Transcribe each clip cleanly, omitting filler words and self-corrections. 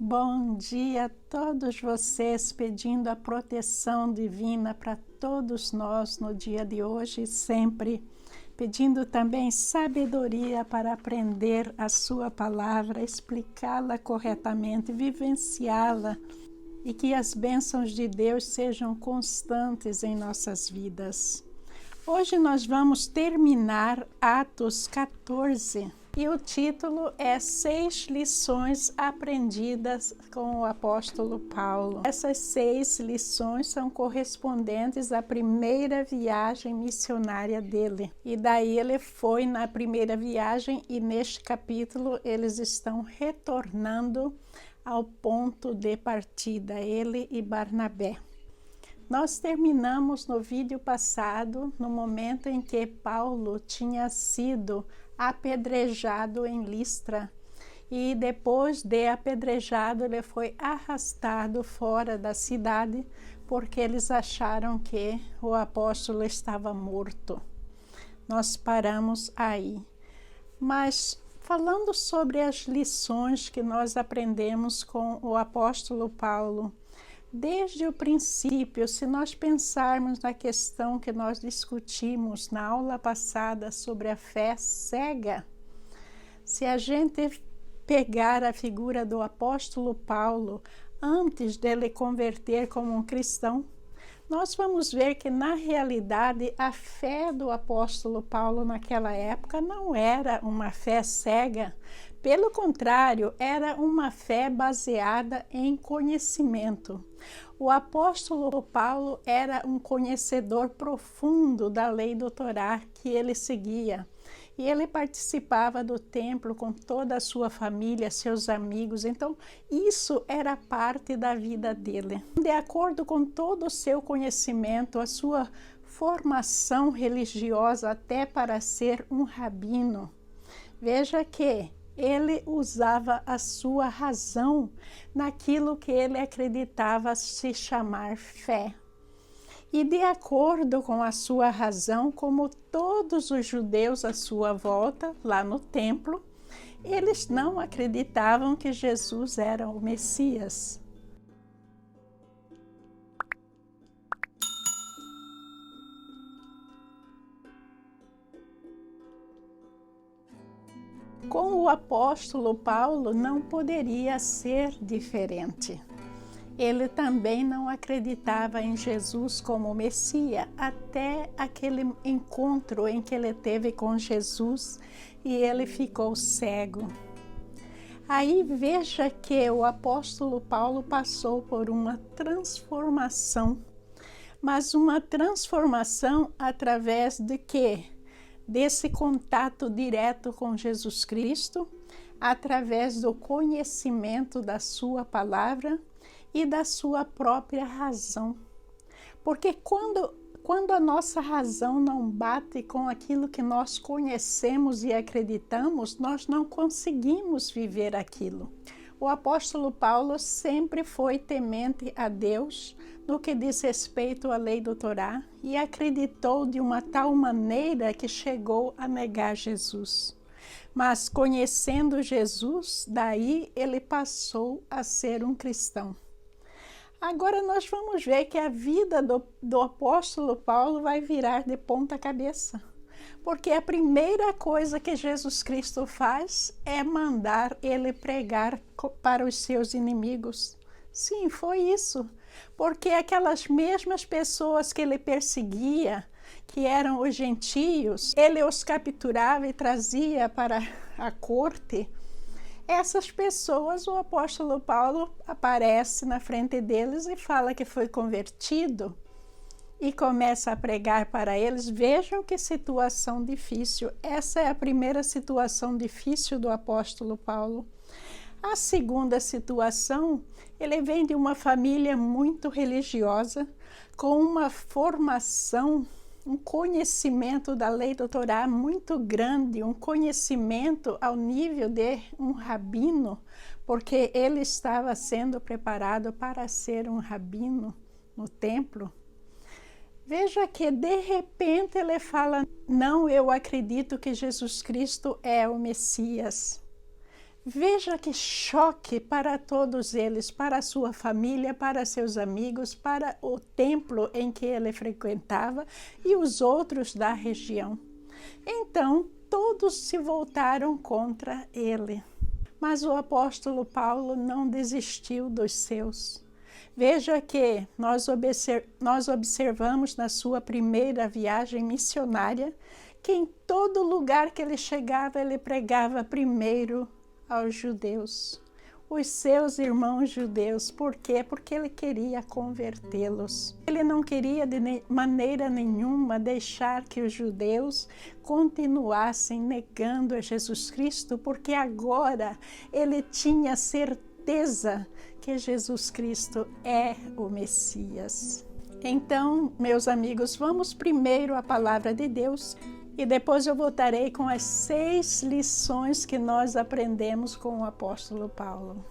Bom dia a todos vocês, pedindo a proteção divina para todos nós no dia de hoje e sempre, pedindo também sabedoria para aprender a sua palavra, explicá-la corretamente, vivenciá-la e que as bênçãos de Deus sejam constantes em nossas vidas. Hoje nós vamos terminar Atos 14. E o título é 6 lições aprendidas com o apóstolo Paulo. Essas 6 lições são correspondentes à primeira viagem missionária dele. E daí ele foi na primeira viagem e neste capítulo eles estão retornando ao ponto de partida, ele e Barnabé. Nós terminamos no vídeo passado, no momento em que Paulo tinha sido apedrejado em Listra. E depois de apedrejado, ele foi arrastado fora da cidade, porque eles acharam que o apóstolo estava morto. Nós paramos aí. Mas falando sobre as lições que nós aprendemos com o apóstolo Paulo, desde o princípio, se nós pensarmos na questão que nós discutimos na aula passada sobre a fé cega, se a gente pegar a figura do apóstolo Paulo antes dele converter como um cristão, nós vamos ver que na realidade a fé do apóstolo Paulo naquela época não era uma fé cega. Pelo contrário, era uma fé baseada em conhecimento. O apóstolo Paulo era um conhecedor profundo da lei do Torá que ele seguia. E ele participava do templo com toda a sua família, seus amigos. Então, isso era parte da vida dele. De acordo com todo o seu conhecimento, a sua formação religiosa até para ser um rabino, veja que ele usava a sua razão naquilo que ele acreditava se chamar fé. E de acordo com a sua razão, como todos os judeus à sua volta, lá no templo, eles não acreditavam que Jesus era o Messias. Com o apóstolo Paulo não poderia ser diferente. Ele também não acreditava em Jesus como Messias, até aquele encontro em que ele teve com Jesus e ele ficou cego. Aí veja que o apóstolo Paulo passou por uma transformação, mas uma transformação através de quê? Desse contato direto com Jesus Cristo, através do conhecimento da sua palavra e da sua própria razão. Porque quando a nossa razão não bate com aquilo que nós conhecemos e acreditamos, nós não conseguimos viver aquilo. O apóstolo Paulo sempre foi temente a Deus no que diz respeito à lei do Torá e acreditou de uma tal maneira que chegou a negar Jesus. Mas conhecendo Jesus, daí ele passou a ser um cristão. Agora nós vamos ver que a vida do apóstolo Paulo vai virar de ponta cabeça. Porque a primeira coisa que Jesus Cristo faz é mandar ele pregar para os seus inimigos. Sim, foi isso. Porque aquelas mesmas pessoas que ele perseguia, que eram os gentios, ele os capturava e trazia para a corte. Essas pessoas, o apóstolo Paulo aparece na frente deles e fala que foi convertido e começa a pregar para eles. Vejam que situação difícil. Essa é a primeira situação difícil do apóstolo Paulo. A segunda situação, ele vem de uma família muito religiosa, com uma formação, um conhecimento da lei do Torá muito grande, um conhecimento ao nível de um rabino, porque ele estava sendo preparado para ser um rabino no templo. Veja que de repente ele fala, não, eu acredito que Jesus Cristo é o Messias. Veja que choque para todos eles, para a sua família, para seus amigos, para o templo em que ele frequentava e os outros da região. Então, todos se voltaram contra ele. Mas o apóstolo Paulo não desistiu dos seus. Veja que nós observamos na sua primeira viagem missionária que em todo lugar que ele chegava, ele pregava primeiro aos judeus, os seus irmãos judeus. Por quê? Porque ele queria convertê-los. Ele não queria de maneira nenhuma deixar que os judeus continuassem negando a Jesus Cristo, porque agora ele tinha certeza que Jesus Cristo é o Messias. Então, meus amigos, vamos primeiro à palavra de Deus e depois eu voltarei com as 6 lições que nós aprendemos com o apóstolo Paulo.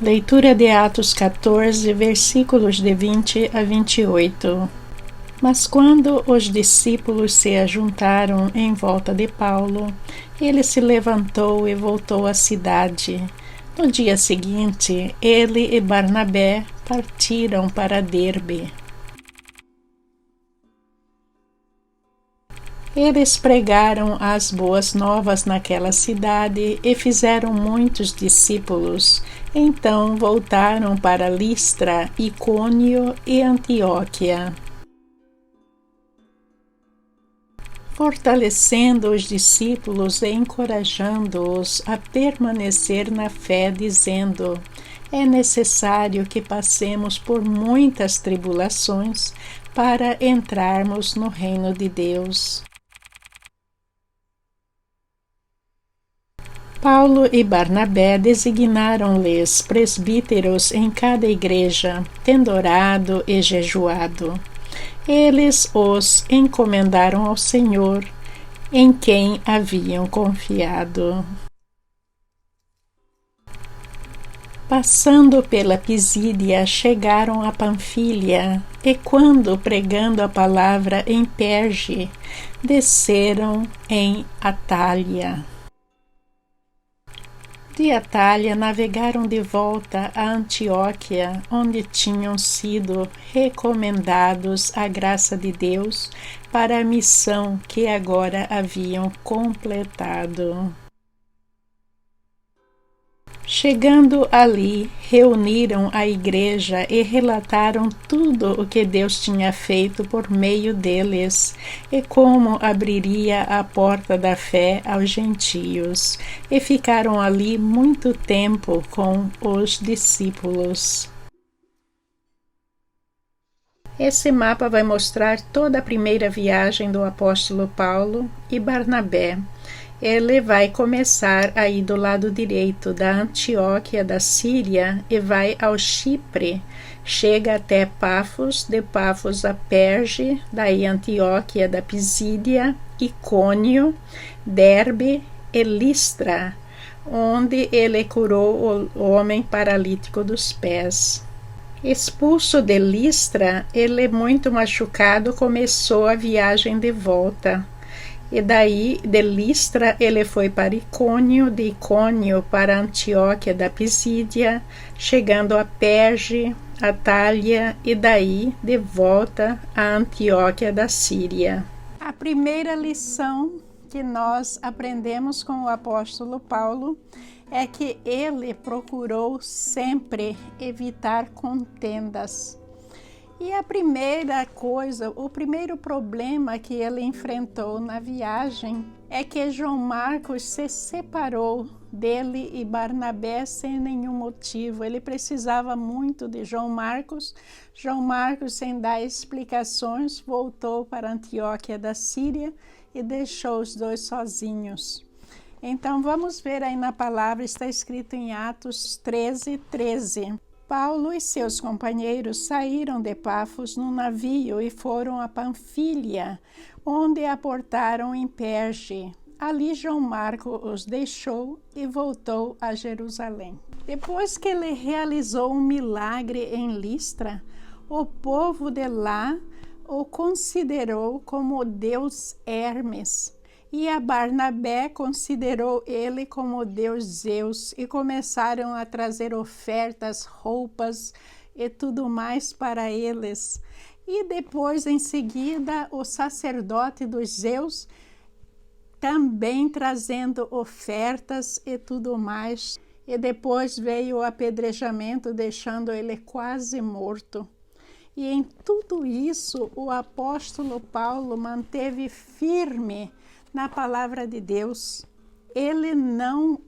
Leitura de Atos 14, versículos de 20 a 28. Mas quando os discípulos se ajuntaram em volta de Paulo, ele se levantou e voltou à cidade. No dia seguinte, ele e Barnabé partiram para Derbe. Eles pregaram as boas novas naquela cidade e fizeram muitos discípulos. Então voltaram para Listra, Icônio e Antioquia, fortalecendo os discípulos e encorajando-os a permanecer na fé, dizendo: é necessário que passemos por muitas tribulações para entrarmos no reino de Deus. Paulo e Barnabé designaram-lhes presbíteros em cada igreja, tendo orado e jejuado. Eles os encomendaram ao Senhor, em quem haviam confiado. Passando pela Pisídia, chegaram a Panfília, e quando, pregando a palavra em Perge, desceram em Atália. De Atália navegaram de volta a Antioquia, onde tinham sido recomendados à graça de Deus para a missão que agora haviam completado. Chegando ali, reuniram a igreja e relataram tudo o que Deus tinha feito por meio deles e como abriria a porta da fé aos gentios, e ficaram ali muito tempo com os discípulos. Esse mapa vai mostrar toda a primeira viagem do apóstolo Paulo e Barnabé. Ele vai começar aí do lado direito da Antioquia da Síria e vai ao Chipre. Chega até Pafos, de Pafos a Perge, daí Antioquia da Pisídia, Icônio, Derbe e Listra, onde ele curou o homem paralítico dos pés. Expulso de Listra, ele, muito machucado, começou a viagem de volta. E daí, de Listra, ele foi para Icônio, de Icônio para Antioquia da Pisídia, chegando a Perge, Atália, e daí de volta a Antioquia da Síria. A primeira lição que nós aprendemos com o apóstolo Paulo é que ele procurou sempre evitar contendas. E a primeira coisa, o primeiro problema que ele enfrentou na viagem é que João Marcos se separou dele e Barnabé sem nenhum motivo. Ele precisava muito de João Marcos. João Marcos, sem dar explicações, voltou para Antioquia da Síria e deixou os dois sozinhos. Então vamos ver aí na palavra, está escrito em Atos 13:13. Paulo e seus companheiros saíram de Pafos num navio e foram a Panfília, onde aportaram em Perge. Ali João Marcos os deixou e voltou a Jerusalém. Depois que ele realizou um milagre em Listra, o povo de lá o considerou como o deus Hermes E a Barnabé considerou ele como Deus Zeus e começaram a trazer ofertas, roupas e tudo mais para eles. E depois, em seguida, o sacerdote dos Zeus também trazendo ofertas e tudo mais. E depois veio o apedrejamento, deixando ele quase morto. E em tudo isso, o apóstolo Paulo manteve firme na palavra de Deus. Ele não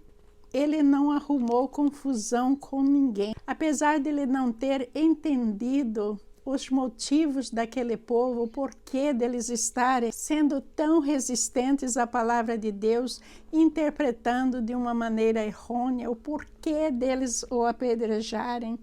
arrumou confusão com ninguém. Apesar de ele não ter entendido os motivos daquele povo, o porquê deles estarem sendo tão resistentes à palavra de Deus, interpretando de uma maneira errônea, o porquê deles o apedrejarem,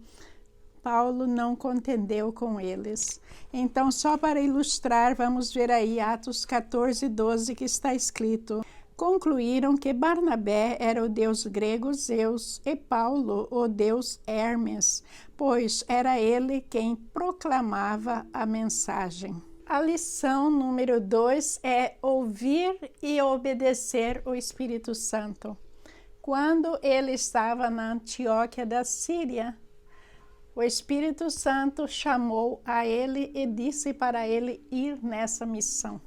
Paulo não contendeu com eles. Então, só para ilustrar, vamos ver aí Atos 14, 12, que está escrito: concluíram que Barnabé era o deus grego Zeus e Paulo o deus Hermes, pois era ele quem proclamava a mensagem. A lição número 2 é ouvir e obedecer o Espírito Santo. Quando ele estava na Antioquia da Síria, o Espírito Santo chamou a ele e disse para ele ir nessa missão.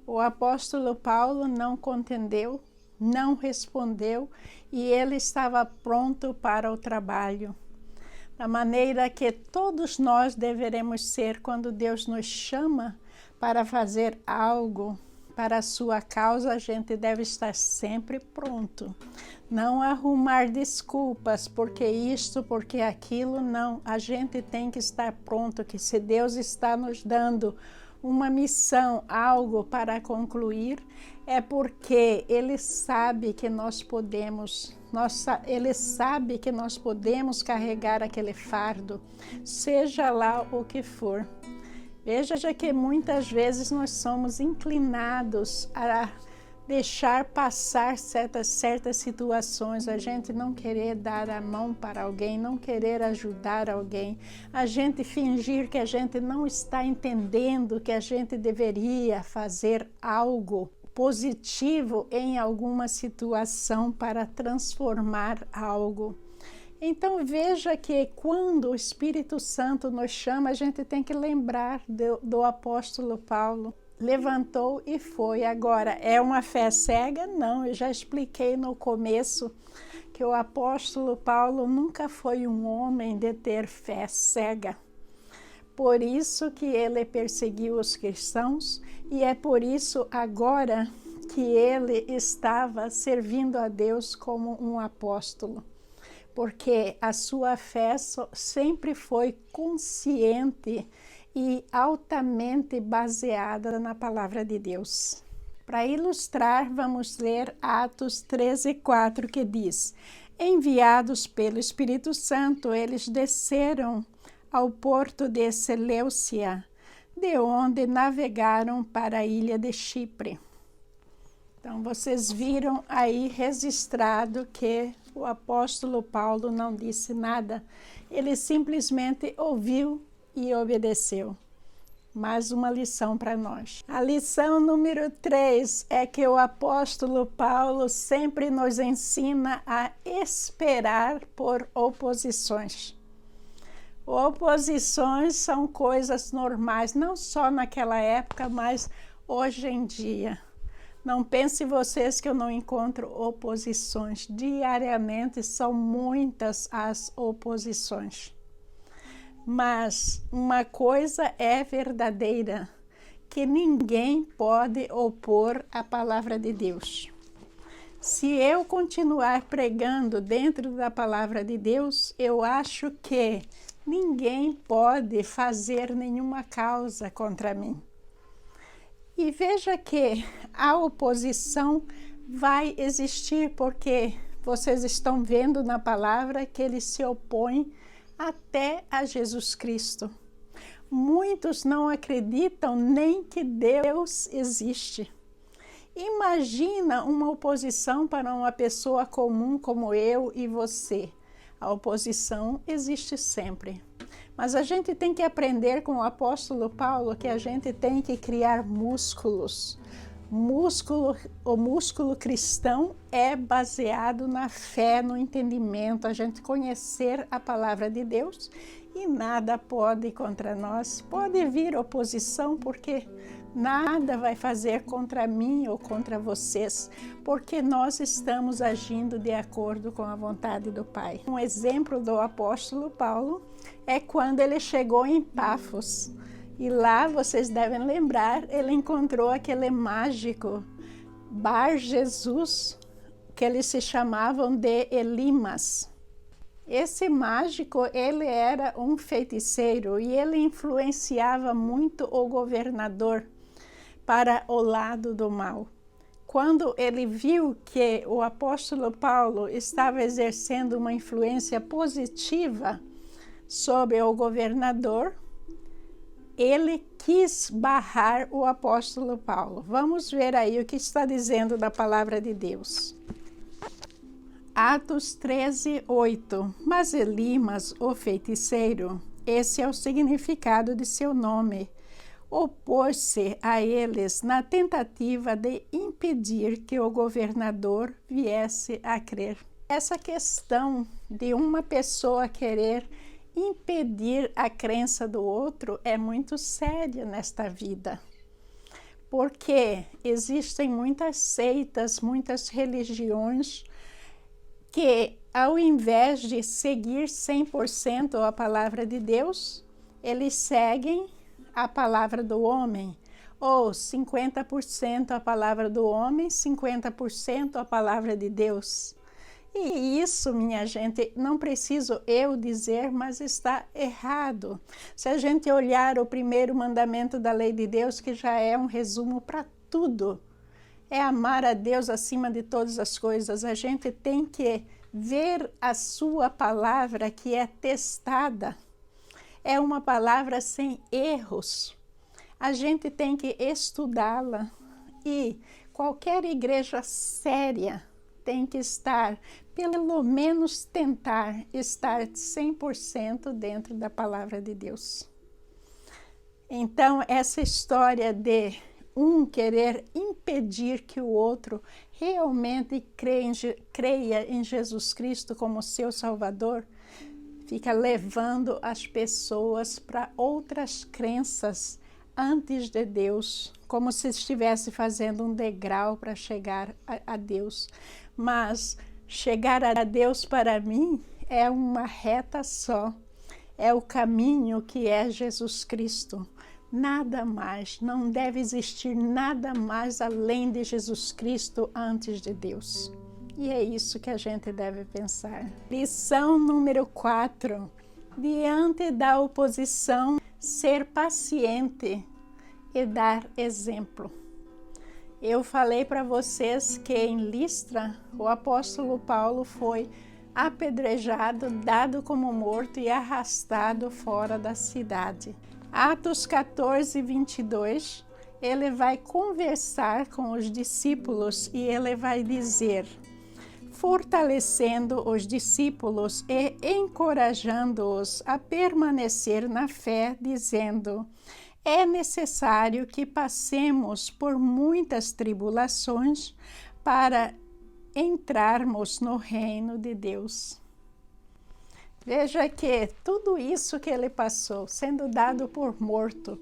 O apóstolo Paulo não contendeu, não respondeu, e ele estava pronto para o trabalho. Da maneira que todos nós deveremos ser quando Deus nos chama para fazer algo para a sua causa, a gente deve estar sempre pronto. Não arrumar desculpas, porque isto, porque aquilo, não. A gente tem que estar pronto, que se Deus está nos dando uma missão, algo para concluir, é porque Ele sabe que nós podemos, Ele sabe que nós podemos carregar aquele fardo, seja lá o que for. Veja que muitas vezes nós somos inclinados a deixar passar certas situações, a gente não querer dar a mão para alguém, não querer ajudar alguém, a gente fingir que a gente não está entendendo que a gente deveria fazer algo positivo em alguma situação para transformar algo. Então veja que quando o Espírito Santo nos chama, a gente tem que lembrar do apóstolo Paulo. Levantou e foi. Agora, é uma fé cega? Não, eu já expliquei no começo que o apóstolo Paulo nunca foi um homem de ter fé cega. Por isso que ele perseguiu os cristãos e é por isso agora que ele estava servindo a Deus como um apóstolo. Porque a sua fé sempre foi consciente e altamente baseada na palavra de Deus. Para ilustrar, vamos ler Atos 13:4, que diz: enviados pelo Espírito Santo, eles desceram ao porto de Seleucia, de onde navegaram para a ilha de Chipre. Então, vocês viram aí registrado que o apóstolo Paulo não disse nada, ele simplesmente ouviu e obedeceu. Mais uma lição para nós. A lição número 3 é que o apóstolo Paulo sempre nos ensina a esperar por oposições. Oposições são coisas normais, não só naquela época, mas hoje em dia. Não pense vocês que eu não encontro oposições. Diariamente são muitas as oposições. Mas uma coisa é verdadeira, que ninguém pode opor a palavra de Deus. Se eu continuar pregando dentro da palavra de Deus, eu acho que ninguém pode fazer nenhuma causa contra mim. E veja que a oposição vai existir porque vocês estão vendo na palavra que ele se opõe até a Jesus Cristo. Muitos não acreditam nem que Deus existe. Imagina uma oposição para uma pessoa comum como eu e você. A oposição existe sempre. Mas a gente tem que aprender com o apóstolo Paulo que a gente tem que criar músculos. O músculo cristão é baseado na fé, no entendimento, a gente conhecer a palavra de Deus, e nada pode ir contra nós. Pode vir oposição, porque nada vai fazer contra mim ou contra vocês, porque nós estamos agindo de acordo com a vontade do Pai. Um exemplo do apóstolo Paulo é quando ele chegou em Pafos. E lá, vocês devem lembrar, ele encontrou aquele mágico Bar Jesus, que eles se chamavam de Elimas. Esse mágico, ele era um feiticeiro e ele influenciava muito o governador para o lado do mal. Quando ele viu que o apóstolo Paulo estava exercendo uma influência positiva sobre o governador, ele quis barrar o apóstolo Paulo. Vamos ver aí o que está dizendo da palavra de Deus. Atos 13:8. Mas Elimas, o feiticeiro, esse é o significado de seu nome, opôs-se a eles na tentativa de impedir que o governador viesse a crer. Essa questão de uma pessoa querer impedir a crença do outro é muito séria nesta vida, porque existem muitas seitas, muitas religiões que, ao invés de seguir 100% a palavra de Deus, eles seguem a palavra do homem, ou 50% a palavra do homem, 50% a palavra de Deus. E isso, minha gente, não preciso eu dizer, mas está errado. Se a gente olhar o primeiro mandamento da lei de Deus, que já é um resumo para tudo, é amar a Deus acima de todas as coisas. A gente tem que ver a sua palavra, que é testada. É uma palavra sem erros. A gente tem que estudá-la. E qualquer igreja séria tem que estar, pelo menos tentar estar 100% dentro da palavra de Deus. Então, essa história de um querer impedir que o outro realmente creia em Jesus Cristo como seu Salvador, fica levando as pessoas para outras crenças antes de Deus, como se estivesse fazendo um degrau para chegar a Deus. Mas chegar a Deus para mim é uma reta só, é o caminho que é Jesus Cristo. Nada mais, não deve existir nada mais além de Jesus Cristo antes de Deus. E é isso que a gente deve pensar. Lição número 4. Diante da oposição, ser paciente e dar exemplo. Eu falei para vocês que em Listra, o apóstolo Paulo foi apedrejado, dado como morto e arrastado fora da cidade. Atos 14:22, ele vai conversar com os discípulos e ele vai dizer, fortalecendo os discípulos e encorajando-os a permanecer na fé, dizendo: é necessário que passemos por muitas tribulações para entrarmos no reino de Deus. Veja que tudo isso que ele passou, sendo dado por morto,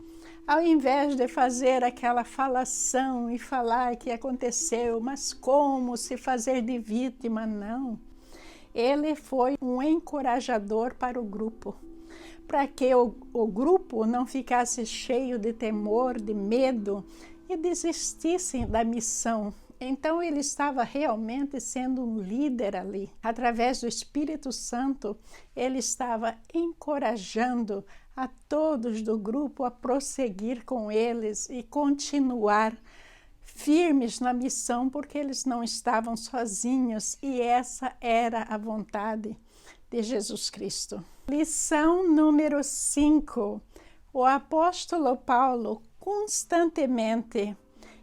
ao invés de fazer aquela falação e falar que aconteceu, mas como se fazer de vítima, não. Ele foi um encorajador para o grupo, para que o grupo não ficasse cheio de temor, de medo e desistissem da missão. Então ele estava realmente sendo um líder ali. Através do Espírito Santo, ele estava encorajando a todos do grupo a prosseguir com eles e continuar firmes na missão, porque eles não estavam sozinhos e essa era a vontade de Jesus Cristo. Lição número 5. O apóstolo Paulo constantemente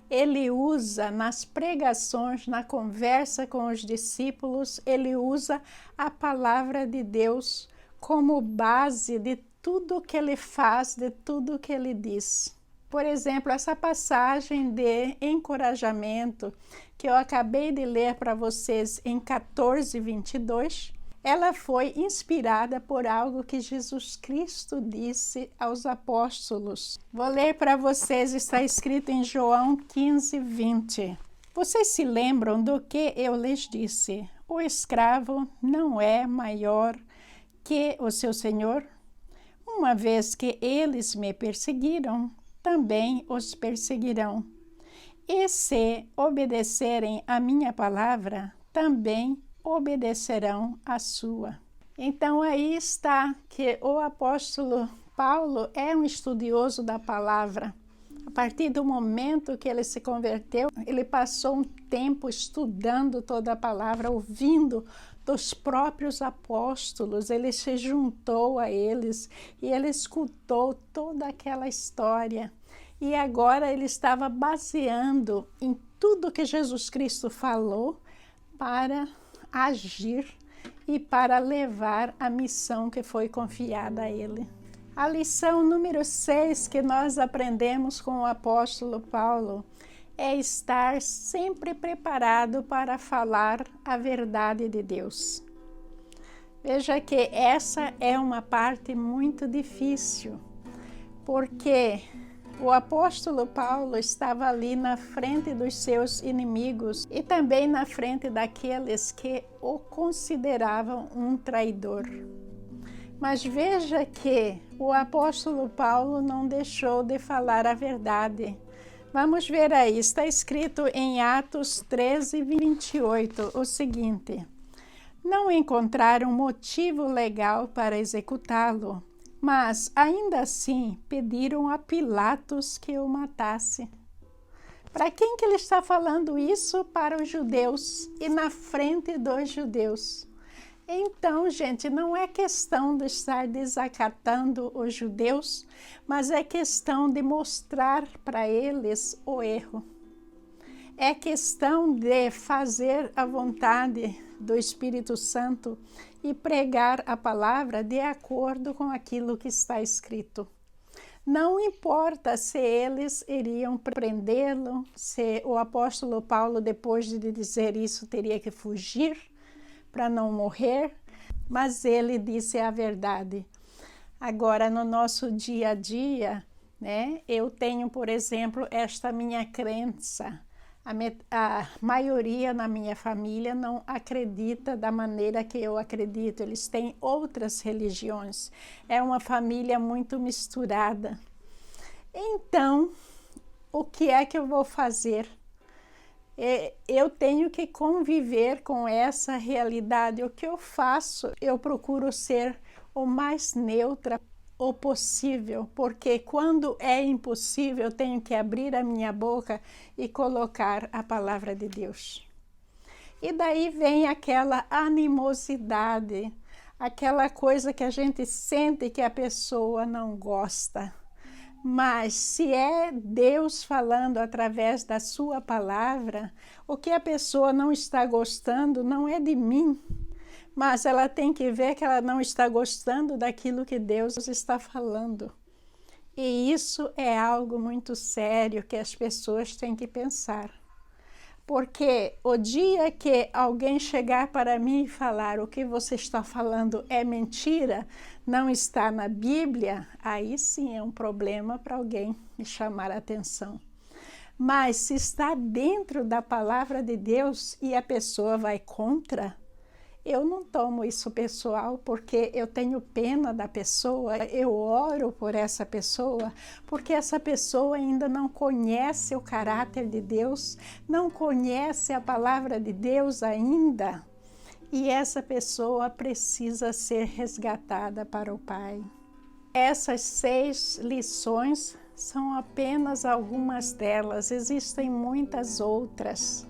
ele usa nas pregações, na conversa com os discípulos, ele usa a palavra de Deus como base de tudo que ele faz, de tudo que ele diz. Por exemplo, essa passagem de encorajamento que eu acabei de ler para vocês em 14:22, ela foi inspirada por algo que Jesus Cristo disse aos apóstolos. Vou ler para vocês, está escrito em João 15:20. Vocês se lembram do que eu lhes disse? O escravo não é maior que o seu senhor? Uma vez que eles me perseguiram, também os perseguirão. E se obedecerem a minha palavra, também obedecerão a sua. Então aí está que o apóstolo Paulo é um estudioso da palavra. A partir do momento que ele se converteu, ele passou um tempo estudando toda a palavra, ouvindo dos próprios apóstolos. Ele se juntou a eles e ele escutou toda aquela história. E agora ele estava baseando em tudo que Jesus Cristo falou para agir e para levar a missão que foi confiada a ele. A lição número 6 que nós aprendemos com o apóstolo Paulo é estar sempre preparado para falar a verdade de Deus. Veja que essa é uma parte muito difícil, porque o apóstolo Paulo estava ali na frente dos seus inimigos e também na frente daqueles que o consideravam um traidor. Mas veja que o apóstolo Paulo não deixou de falar a verdade. Vamos ver aí, está escrito em Atos 13:28 o seguinte: não encontraram motivo legal para executá-lo, mas ainda assim pediram a Pilatos que o matasse. Para quem que ele está falando isso? Para os judeus e na frente dos judeus. Então, gente, não é questão de estar desacatando os judeus, mas é questão de mostrar para eles o erro. É questão de fazer a vontade do Espírito Santo e pregar a palavra de acordo com aquilo que está escrito. Não importa se eles iriam prendê-lo, se o apóstolo Paulo, depois de dizer isso, teria que fugir para não morrer, mas ele disse a verdade. Agora, no nosso dia a dia, né, eu tenho, por exemplo, esta minha crença. A maioria na minha família não acredita da maneira que eu acredito. Eles têm outras religiões. É uma família muito misturada. Então, o que é que eu vou fazer? Eu tenho que conviver com essa realidade. O que eu faço? Eu procuro ser o mais neutra o possível, porque quando é impossível, eu tenho que abrir a minha boca e colocar a palavra de Deus. E daí vem aquela animosidade, aquela coisa que a gente sente que a pessoa não gosta. Mas se é Deus falando através da sua palavra, o que a pessoa não está gostando não é de mim, mas ela tem que ver que ela não está gostando daquilo que Deus está falando. E isso é algo muito sério que as pessoas têm que pensar. Porque o dia que alguém chegar para mim e falar o que você está falando é mentira, não está na Bíblia, aí sim é um problema para alguém me chamar a atenção. Mas se está dentro da palavra de Deus e a pessoa vai contra, eu não tomo isso pessoal, porque eu tenho pena da pessoa, eu oro por essa pessoa, porque essa pessoa ainda não conhece o caráter de Deus, não conhece a palavra de Deus ainda, e essa pessoa precisa ser resgatada para o Pai. Essas 6 lições são apenas algumas delas, existem muitas outras.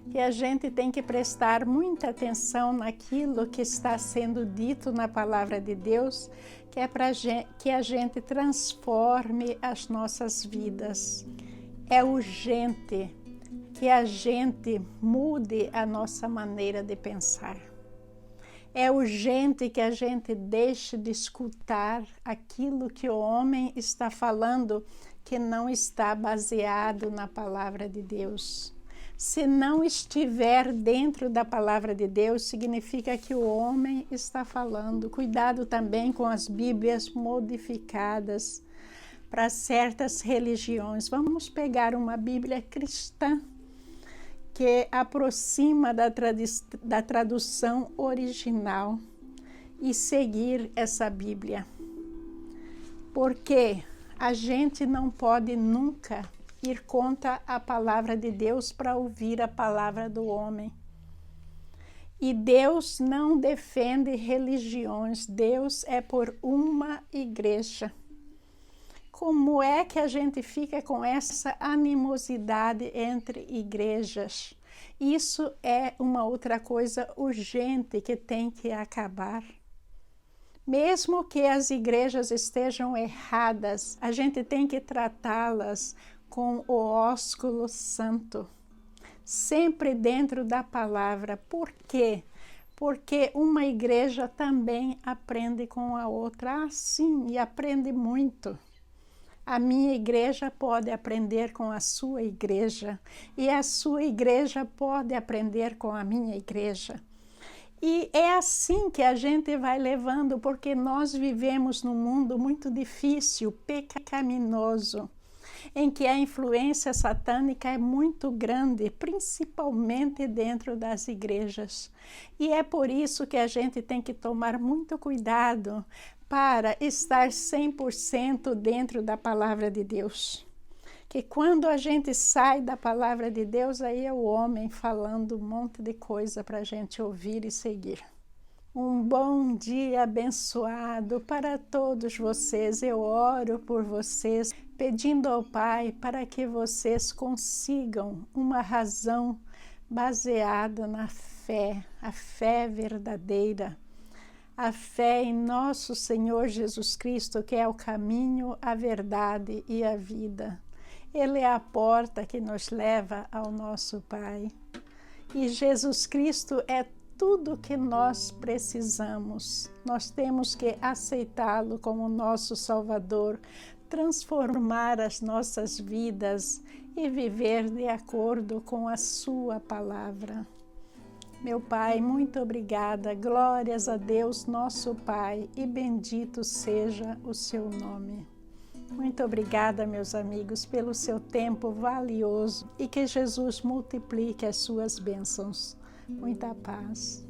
Que a gente tem que prestar muita atenção naquilo que está sendo dito na palavra de Deus, que é para que a gente transforme as nossas vidas. É urgente que a gente mude a nossa maneira de pensar. É urgente que a gente deixe de escutar aquilo que o homem está falando, que não está baseado na palavra de Deus. Se não estiver dentro da palavra de Deus, significa que o homem está falando. Cuidado também com as Bíblias modificadas para certas religiões. Vamos pegar uma Bíblia cristã que aproxima da tradução original e seguir essa Bíblia. Porque a gente não pode nunca ir contra a palavra de Deus para ouvir a palavra do homem. E Deus não defende religiões, Deus é por uma igreja. Como é que a gente fica com essa animosidade entre igrejas? Isso é uma outra coisa urgente que tem que acabar. Mesmo que as igrejas estejam erradas, a gente tem que tratá-las com o ósculo santo, sempre dentro da palavra. Por quê? Porque uma igreja também aprende com a outra. Ah, sim, e aprende muito. A minha igreja pode aprender com a sua igreja, e a sua igreja pode aprender com a minha igreja. E é assim que a gente vai levando, porque nós vivemos num mundo muito difícil, pecaminoso, em que a influência satânica é muito grande, principalmente dentro das igrejas. E é por isso que a gente tem que tomar muito cuidado para estar 100% dentro da palavra de Deus. Que quando a gente sai da palavra de Deus, aí é o homem falando um monte de coisa para a gente ouvir e seguir. Um bom dia abençoado para todos vocês. Eu oro por vocês, pedindo ao Pai para que vocês consigam uma razão baseada na fé, a fé verdadeira, a fé em nosso Senhor Jesus Cristo, que é o caminho, a verdade e a vida. Ele é a porta que nos leva ao nosso Pai. E Jesus Cristo é tudo que nós precisamos. Nós temos que aceitá-lo como nosso Salvador, transformar as nossas vidas e viver de acordo com a sua palavra. Meu Pai, muito obrigada. Glórias a Deus, nosso Pai, e bendito seja o seu nome. Muito obrigada, meus amigos, pelo seu tempo valioso e que Jesus multiplique as suas bênçãos. Muita paz.